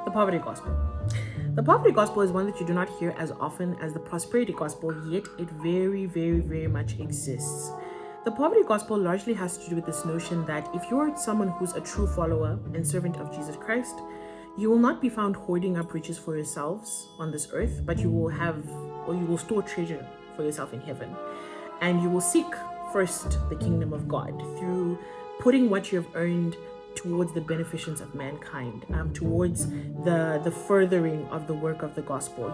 The poverty gospel. The poverty gospel is one that you do not hear as often as the prosperity gospel, yet it very, very, very much exists. The poverty gospel largely has to do with this notion that if you're someone who's a true follower and servant of Jesus Christ, you will not be found hoarding up riches for yourselves on this earth, but you will have, or you will store treasure for yourself in heaven. And you will seek first the kingdom of God through putting what you have earned towards the beneficence of mankind, towards the furthering of the work of the gospel,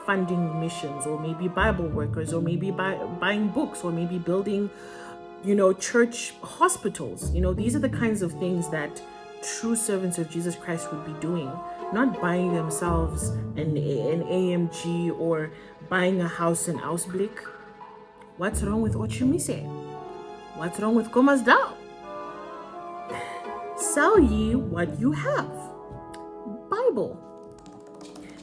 funding missions, or maybe Bible workers, or maybe buying books, or maybe building, church hospitals. These are the kinds of things that true servants of Jesus Christ would be doing, not buying themselves an AMG or buying a house in Ausblick. What's wrong with Ochumise? What's wrong with Komasdal? Sell ye what you have. Bible.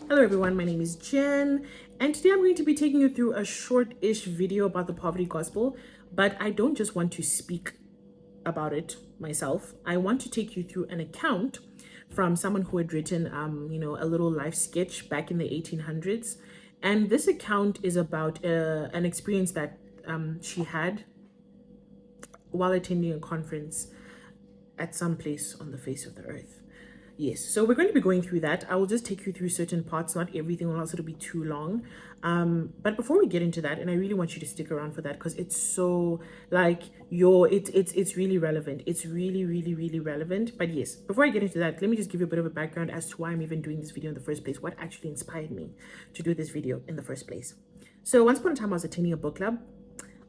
Hello everyone, my name is Jen, and today I'm going to be taking you through a short-ish video about the poverty gospel, but I don't just want to speak about it myself. I want to take you through an account from someone who had written, a little life sketch back in the 1800s. And this account is about an experience that she had while attending a conference at some place on the face of the earth. Yes, so we're going to be going through that. I will just take you through certain parts, not everything, or else it'll be too long. But before we get into that, and I really want you to stick around for that because it's so it's really relevant. It's really, really, really relevant. But yes, before I get into that, let me just give you a bit of a background as to why I'm even doing this video in the first place. What actually inspired me to do this video in the first place. So once upon a time, I was attending a book club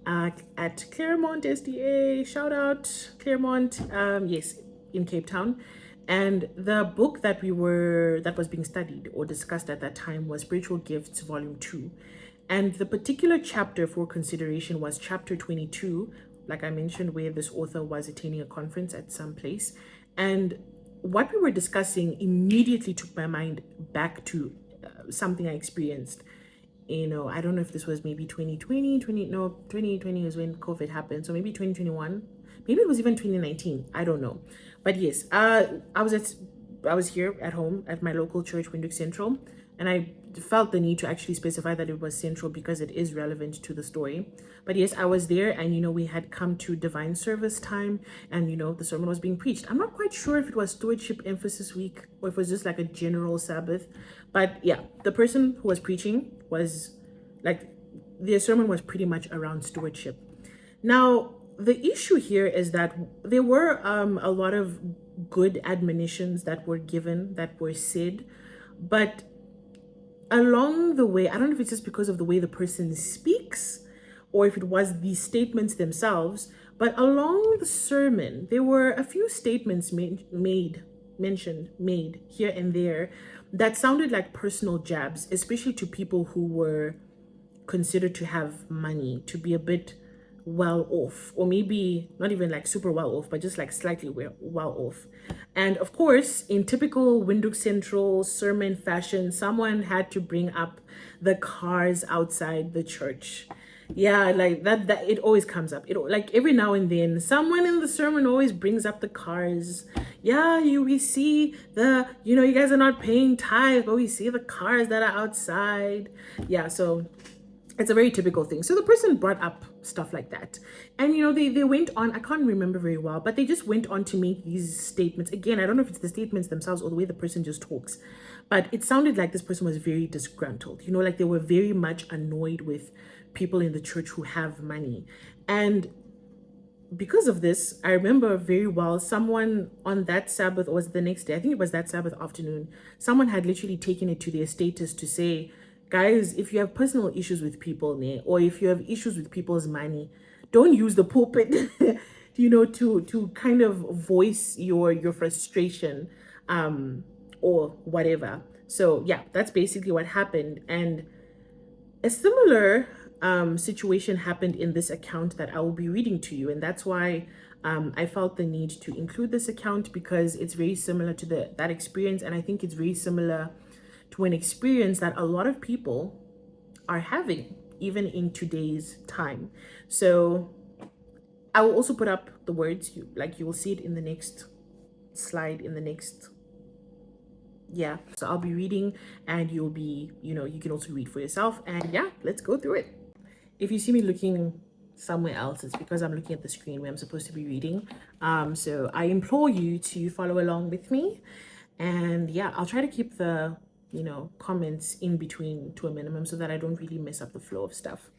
at Claremont SDA. Shout out Claremont. Yes, in Cape Town. And the book that was being studied or discussed at that time was Spiritual Gifts Volume 2. And the particular chapter for consideration was chapter 22, like I mentioned, where this author was attending a conference at some place. And what we were discussing immediately took my mind back to something I experienced. I don't know if this was maybe 2020 is when COVID happened. So maybe 2021, maybe it was even 2019. I don't know. But yes, I was here at home at my local church, Windhoek Central, and I felt the need to actually specify that it was central because it is relevant to the story. But yes, I was there, and we had come to divine service time, and the sermon was being preached. I'm not quite sure if it was Stewardship Emphasis Week or if it was just like a general Sabbath, but yeah, the person who was preaching was their sermon was pretty much around stewardship. Now, the issue here is that there were a lot of good admonitions that were given, that were said, but along the way, I don't know if it's just because of the way the person speaks or if it was the statements themselves, but along the sermon, there were a few statements made here and there that sounded like personal jabs, especially to people who were considered to have money, to be a bit well off, or maybe not even like super well off, but just like slightly well off. And of course, in typical Windhoek Central sermon fashion, someone had to bring up the cars outside the church. Yeah, like that it always comes up. Like every now and then, someone in the sermon always brings up the cars. Yeah, we see you guys are not paying tithe, but we see the cars that are outside. Yeah, so it's a very typical thing. So the person brought up stuff like that. And, they went on, I can't remember very well, but they just went on to make these statements. Again, I don't know if it's the statements themselves or the way the person just talks, but it sounded like this person was very disgruntled. Like they were very much annoyed with people in the church who have money. And because of this, I remember very well, someone on that Sabbath, or was it the next day? I think it was that Sabbath afternoon, someone had literally taken it to their status to say, guys, if you have personal issues with people, or if you have issues with people's money, don't use the pulpit, to kind of voice your frustration, or whatever. So yeah, that's basically what happened. And a similar situation happened in this account that I will be reading to you, and that's why I felt the need to include this account, because it's very similar to that experience, and I think it's very similar to an experience that a lot of people are having even in today's time. So I will also put up the words, you will see it in the next slide, in the next yeah, so I'll be reading and you'll be, you can also read for yourself. And yeah, let's go through it. If you see me looking somewhere else, it's because I'm looking at the screen where I'm supposed to be reading. So I implore you to follow along with me. And yeah, I'll try to keep the, comments in between to a minimum so that I don't really mess up the flow of stuff.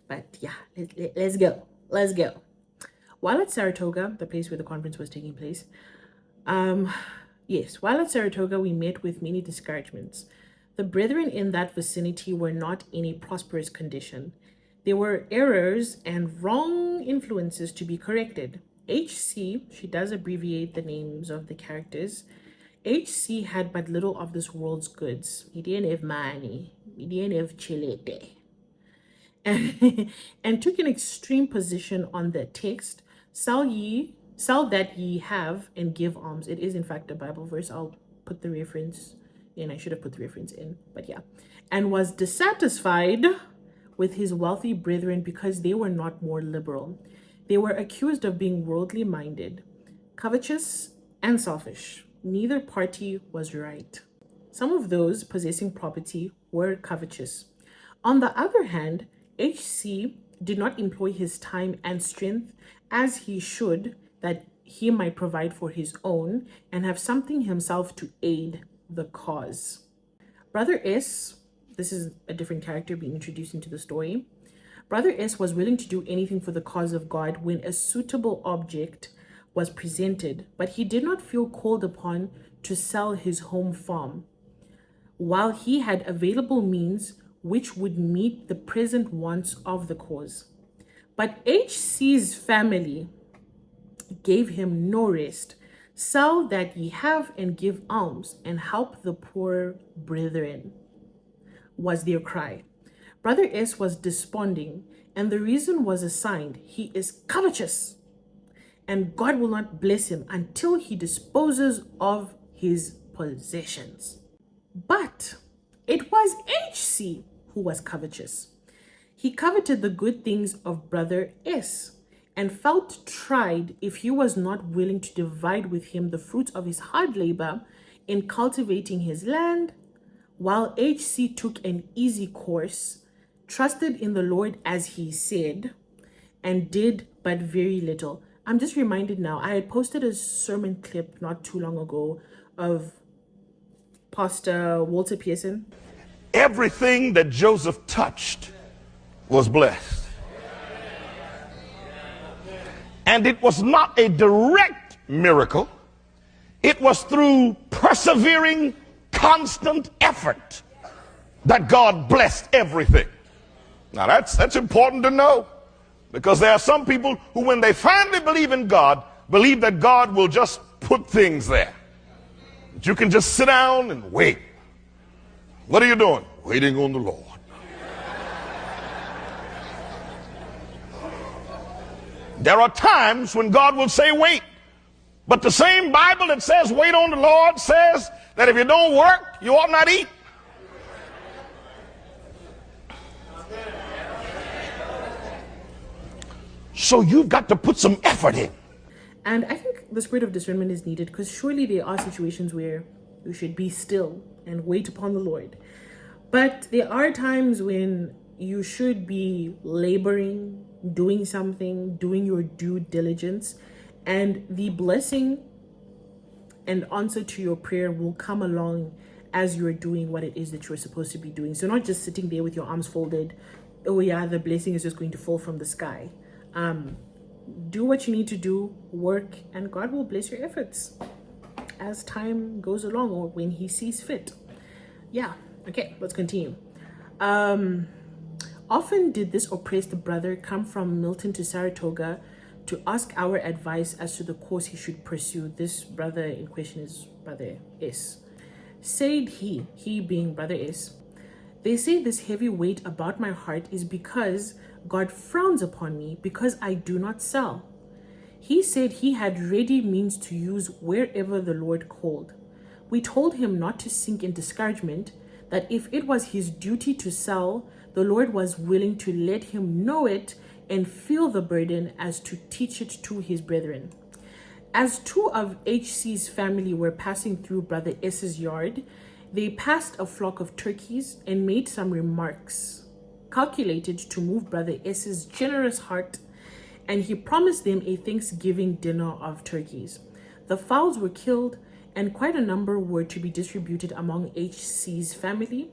But yeah, let's go. Let's go. While at Saratoga, the place where the conference was taking place, while at Saratoga, we met with many discouragements. The brethren in that vicinity were not in a prosperous condition. There were errors and wrong influences to be corrected. HC, she does abbreviate the names of the characters. HC had but little of this world's goods. He didn't have money. He didn't have chilete. And took an extreme position on the text, sell that ye have and give alms. It is in fact a Bible verse. I'll put the reference in. I should have put the reference in, but yeah. And was dissatisfied with his wealthy brethren because they were not more liberal. They were accused of being worldly minded, covetous, and selfish. Neither party was right. Some of those possessing property were covetous. On the other hand, HC did not employ his time and strength as he should, that he might provide for his own and have something himself to aid the cause. Brother S, this is a different character being introduced into the story. Brother S was willing to do anything for the cause of God when a suitable object was presented, but he did not feel called upon to sell his home farm, while he had available means which would meet the present wants of the cause. But HC's family gave him no rest. Sell that ye have and give alms and help the poor brethren, was their cry. Brother S was desponding, and the reason was assigned: he is covetous, and God will not bless him until he disposes of his possessions. But it was HC who was covetous. He coveted the good things of Brother S and felt tried if he was not willing to divide with him the fruits of his hard labor in cultivating his land, while HC took an easy course, trusted in the Lord as he said, and did but very little. I'm just reminded now, I had posted a sermon clip not too long ago of Pastor Walter Pearson. Everything that Joseph touched was blessed. And it was not a direct miracle. It was through persevering, constant effort that God blessed everything. Now that's important to know, because there are some people who, when they finally believe in God, believe that God will just put things there. That you can just sit down and wait. What are you doing? Waiting on the Lord. There are times when God will say wait, but the same Bible that says wait on the Lord says that if you don't work, you ought not eat. So you've got to put some effort in. And I think the spirit of discernment is needed, because surely there are situations where you should be still and wait upon the Lord. But there are times when you should be laboring, doing something, doing your due diligence, and the blessing and answer to your prayer will come along as you're doing what it is that you're supposed to be doing. So not just sitting there with your arms folded, oh yeah, the blessing is just going to fall from the sky. Do what you need to do, work, and God will bless your efforts as time goes along, or when he sees fit. Yeah, okay, let's continue. Often did this oppressed brother come from Milton to Saratoga to ask our advice as to the course he should pursue. This brother in question is Brother S. Said he being Brother S, they say this heavy weight about my heart is because God frowns upon me because I do not sell. He said he had ready means to use wherever the Lord called. We told him not to sink in discouragement, that if it was his duty to sell, the Lord was willing to let him know it and feel the burden as to teach it to his brethren. As two of HC's family were passing through Brother S's yard, They passed a flock of turkeys and made some remarks calculated to move Brother S's generous heart, and he promised them a Thanksgiving dinner of turkeys. The fowls were killed, and quite a number were to be distributed among HC's family,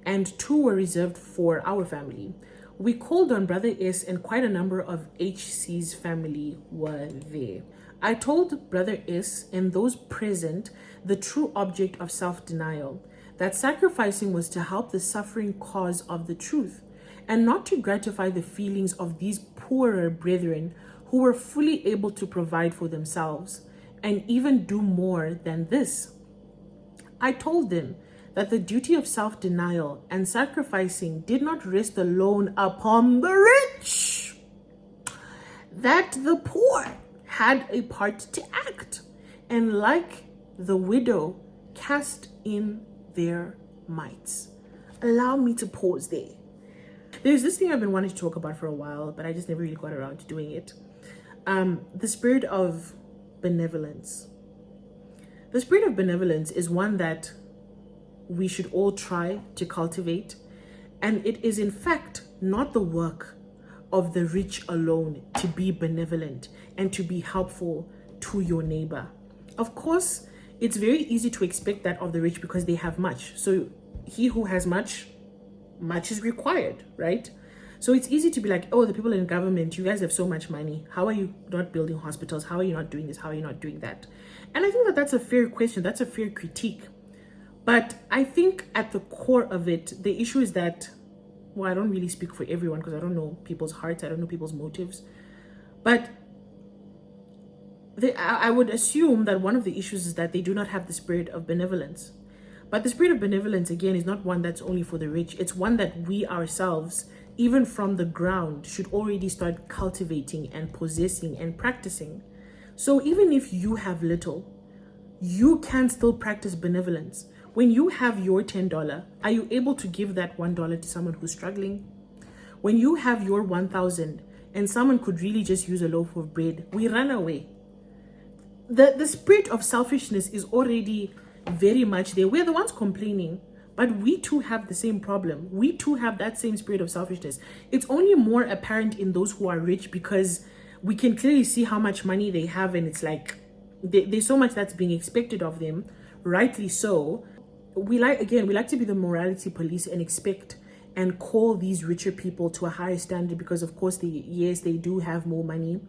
and 2 were reserved for our family. We called on Brother S, and quite a number of HC's family were there. I told Brother S and those present the true object of self-denial, that sacrificing was to help the suffering cause of the truth, and not to gratify the feelings of these poorer brethren who were fully able to provide for themselves, and even do more than this. I told them that the duty of self-denial and sacrificing did not rest alone upon the rich, that the poor had a part to act, and like the widow, cast in their mites. Allow me to pause there. There's this thing I've been wanting to talk about for a while, but I just never really got around to doing it. The spirit of benevolence. The spirit of benevolence is one that we should all try to cultivate, and it is in fact not the work of the rich alone to be benevolent and to be helpful to your neighbor. Of course, it's very easy to expect that of the rich because they have much. So he who has much is required, right? So it's easy to be like, oh, the people in government, you guys have so much money. How are you not building hospitals? How are you not doing this? How are you not doing that? And I think that that's a fair question. That's a fair critique. But I think at the core of it, the issue is that, well, I don't really speak for everyone because I don't know people's hearts. I don't know people's motives. But I would assume that one of the issues is that they do not have the spirit of benevolence. But the spirit of benevolence, again, is not one that's only for the rich. It's one that we ourselves, even from the ground, should already start cultivating and possessing and practicing. So even if you have little, you can still practice benevolence. When you have your $10, are you able to give that $1 to someone who's struggling? When you have your 1,000 and someone could really just use a loaf of bread, we run away. The spirit of selfishness is already very much there. We're the ones complaining, but we too have the same problem. We too have that same spirit of selfishness. It's only more apparent in those who are rich because we can clearly see how much money they have, and it's like there's so much that's being expected of them, rightly so. We like to be the morality police and expect and call these richer people to a higher standard because of course they do have more money,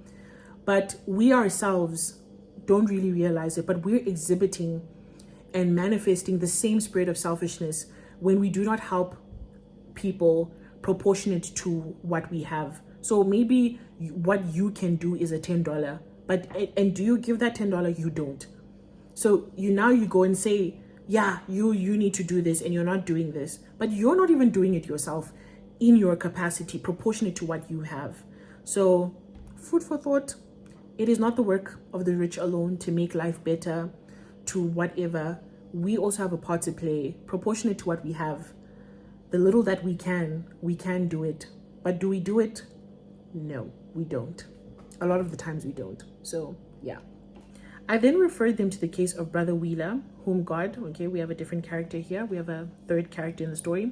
but we ourselves don't really realize it, but we're exhibiting and manifesting the same spirit of selfishness when we do not help people proportionate to what we have. So maybe what you can do is a $10, and do you give that $10? You don't. So you go and say, yeah, you need to do this, and you're not doing this, but you're not even doing it yourself in your capacity proportionate to what you have. So food for thought. It is not the work of the rich alone to make life better, to whatever. We also have a part to play proportionate to what we have. The little that we can do it. But do we do it? No, we don't. A lot of the times we don't. So yeah. I then referred them to the case of Brother Wheeler, whom God, we have a different character here. We have a third character in the story,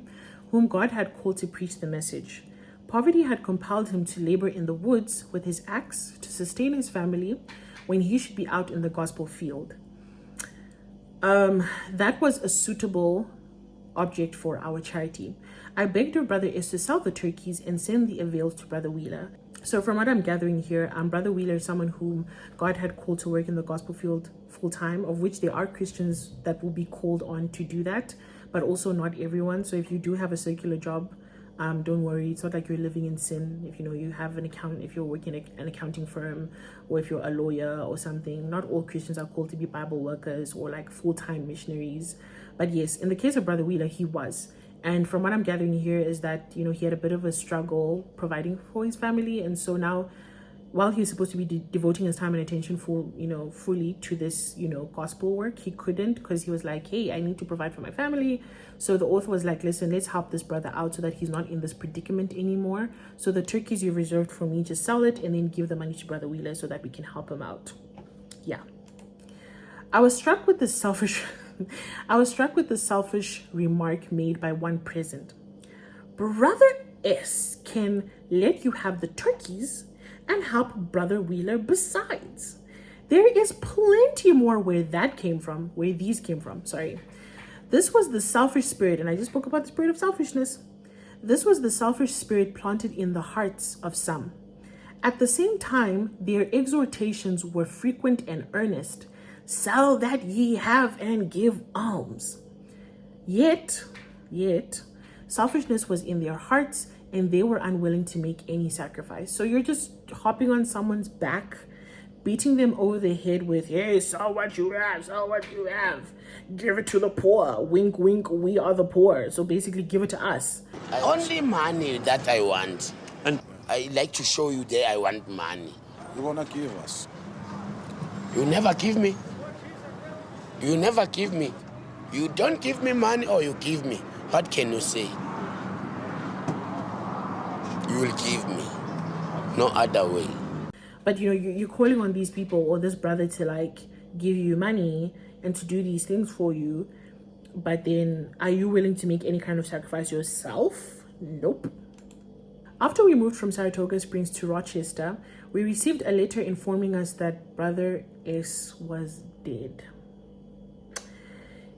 whom God had called to preach the message. Poverty had compelled him to labor in the woods with his axe to sustain his family when he should be out in the gospel field. That was a suitable object for our charity. I begged her brother is to sell the turkeys and send the avails to Brother Wheeler. So from what I'm gathering here, Brother Wheeler is someone whom God had called to work in the gospel field full time, of which there are Christians that will be called on to do that, but also not everyone. So if you do have a secular job, don't worry. It's not like you're living in sin. If you have an account, if you're working in an accounting firm, or if you're a lawyer or something, not all Christians are called to be Bible workers or like full-time missionaries. But yes, in the case of Brother Wheeler, he was. And from what I'm gathering here is that, he had a bit of a struggle providing for his family. And so now, while he's supposed to be devoting his time and attention fully to this, gospel work, he couldn't because he was like, hey, I need to provide for my family. So the author was like, listen, let's help this brother out so that he's not in this predicament anymore. So the turkeys you reserved for me, just sell it and then give the money to Brother Wheeler so that we can help him out. Yeah. I was struck with the selfish I was struck with the selfish remark made by one present. Brother S can let you have the turkeys and help Brother Wheeler besides. There is plenty more where these came from, sorry. This was the selfish spirit, and I just spoke about the spirit of selfishness. This was the selfish spirit planted in the hearts of some. At the same time, their exhortations were frequent and earnest. Sell that ye have and give alms. Yet, selfishness was in their hearts and they were unwilling to make any sacrifice. So you're just hopping on someone's back, beating them over the head with, hey, sell what you have, sell what you have. Give it to the poor. Wink, wink, we are the poor. So basically give it to us. Only money that I want. And I like to show you there I want money. You wanna give us? You never give me. You never give me. You don't give me money or you give me. What can you say? You will give me. No other way. But you're calling on these people or this brother to like give you money and to do these things for you. But then are you willing to make any kind of sacrifice yourself? Nope. After we moved from Saratoga Springs to Rochester, we received a letter informing us that Brother S was dead.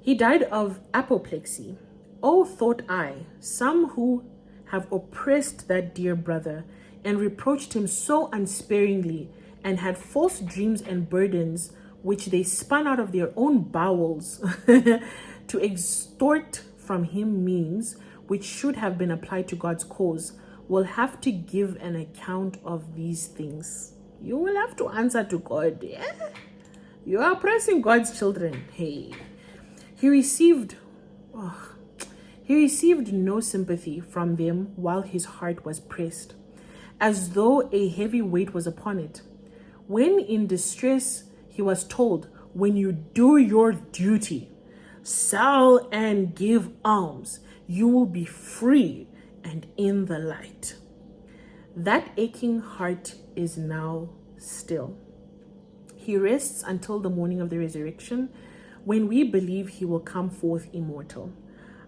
He died of apoplexy. Oh, thought I, some who have oppressed that dear brother and reproached him so unsparingly and had false dreams and burdens which they spun out of their own bowels to extort from him means which should have been applied to God's cause, will have to give an account of these things. You will have to answer to God. Yeah? You are oppressing God's children. Hey. He received no sympathy from them while his heart was pressed, as though a heavy weight was upon it. When in distress, he was told, when you do your duty, sell and give alms, you will be free and in the light. That aching heart is now still. He rests until the morning of the resurrection, when we believe he will come forth immortal.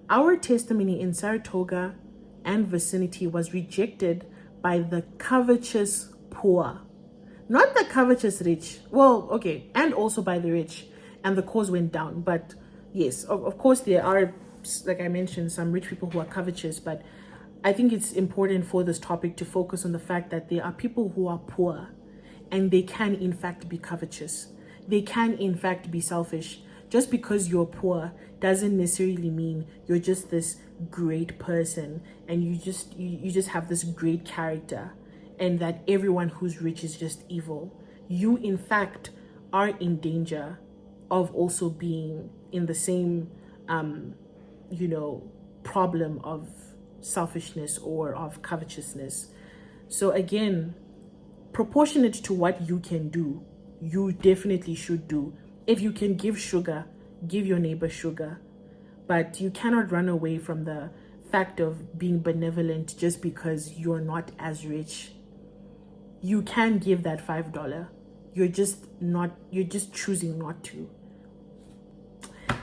Our testimony in Saratoga and vicinity was rejected by the covetous poor, not the covetous rich. Well, okay, and also by the rich, and the cause went down. But yes, of course there are, like I mentioned, some rich people who are covetous, but I think it's important for this topic to focus on the fact that there are people who are poor and they can in fact be covetous. They can in fact be selfish. Just because you're poor doesn't necessarily mean you're just this great person and you just have this great character and that everyone who's rich is just evil. You in fact are in danger of also being in the same problem of selfishness or of covetousness. So again, proportionate to what you can do, you definitely should do. If you can give sugar, give your neighbor sugar. But you cannot run away from the fact of being benevolent just because you're not as rich. You can give that $5. You're just choosing not to.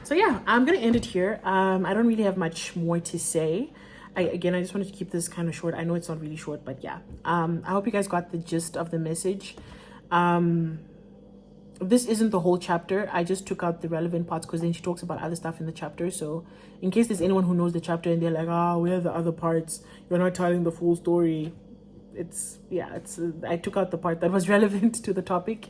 So yeah, I'm gonna end it here. I don't really have much more to say. I just wanted to keep this kind of short. I know it's not really short, but yeah. I hope you guys got the gist of the message. This isn't the whole chapter. I just took out the relevant parts because then she talks about other stuff in the chapter. So in case there's anyone who knows the chapter and they're like, where are the other parts? You're not telling the full story. I took out the part that was relevant to the topic.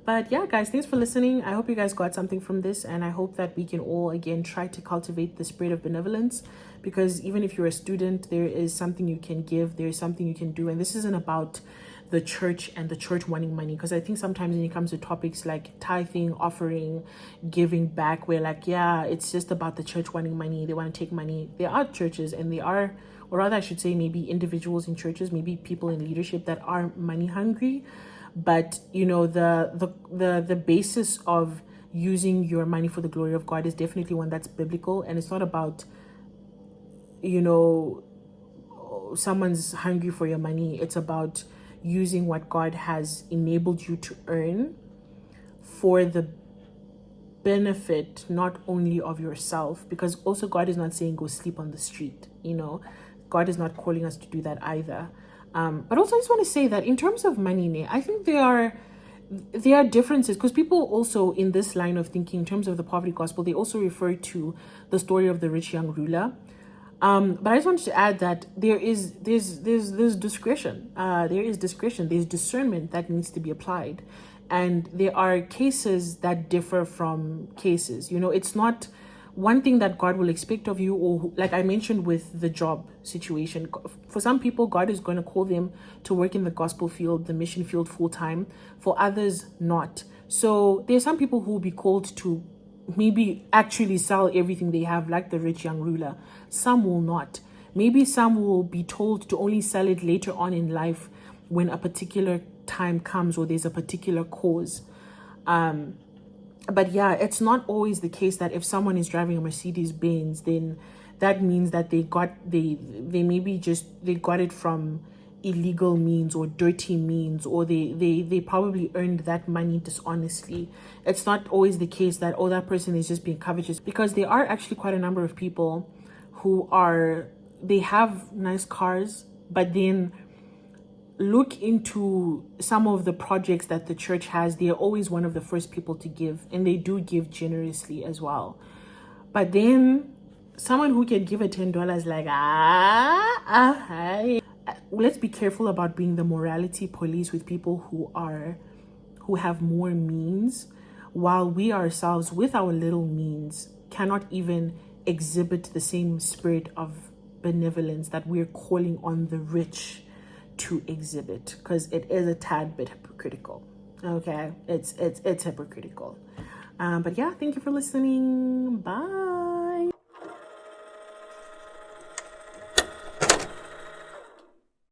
But yeah, guys, thanks for listening. I hope you guys got something from this, and I hope that we can all, again, try to cultivate the spirit of benevolence, because even if you're a student, there is something you can give, there is something you can do, and this isn't about the church and the church wanting money, because I think sometimes when it comes to topics like tithing, offering, giving back, we're like, yeah, it's just about the church wanting money, they want to take money. There are churches, and there are, or rather I should say maybe individuals in churches, maybe people in leadership that are money hungry. But the basis of using your money for the glory of God is definitely one that's biblical, and it's not about someone's hungry for your money. It's about using what God has enabled you to earn for the benefit not only of yourself, because also God is not saying go sleep on the street, God is not calling us to do that either. But also I just want to say that in terms of money, I think there are differences, because people also in this line of thinking in terms of the poverty gospel, they also refer to the story of the rich young ruler. But I just wanted to add that there's discretion. There is discretion. There's discernment that needs to be applied, and there are cases that differ from cases. It's not one thing that God will expect of you, or like I mentioned with the job situation. For some people, God is going to call them to work in the gospel field, the mission field full time. For others, not. So there's some people who will be called to maybe actually sell everything they have, like the rich young ruler. Some will not. Maybe some will be told to only sell it later on in life when a particular time comes or there's a particular cause. But yeah, it's not always the case that if someone is driving a Mercedes Benz, then that means that they got it from illegal means or dirty means, or they probably earned that money dishonestly. It's not always the case that that person is just being covetous, because there are actually quite a number of people who they have nice cars, but then look into some of the projects that the church has. They're always one of the first people to give, and they do give generously as well. But then someone who can give a $10, like hey. Let's be careful about being the morality police with people who have more means, while we ourselves with our little means cannot even exhibit the same spirit of benevolence that we're calling on the rich to exhibit, because it is a tad bit hypocritical. Okay, it's hypocritical. But yeah, thank you for listening. Bye.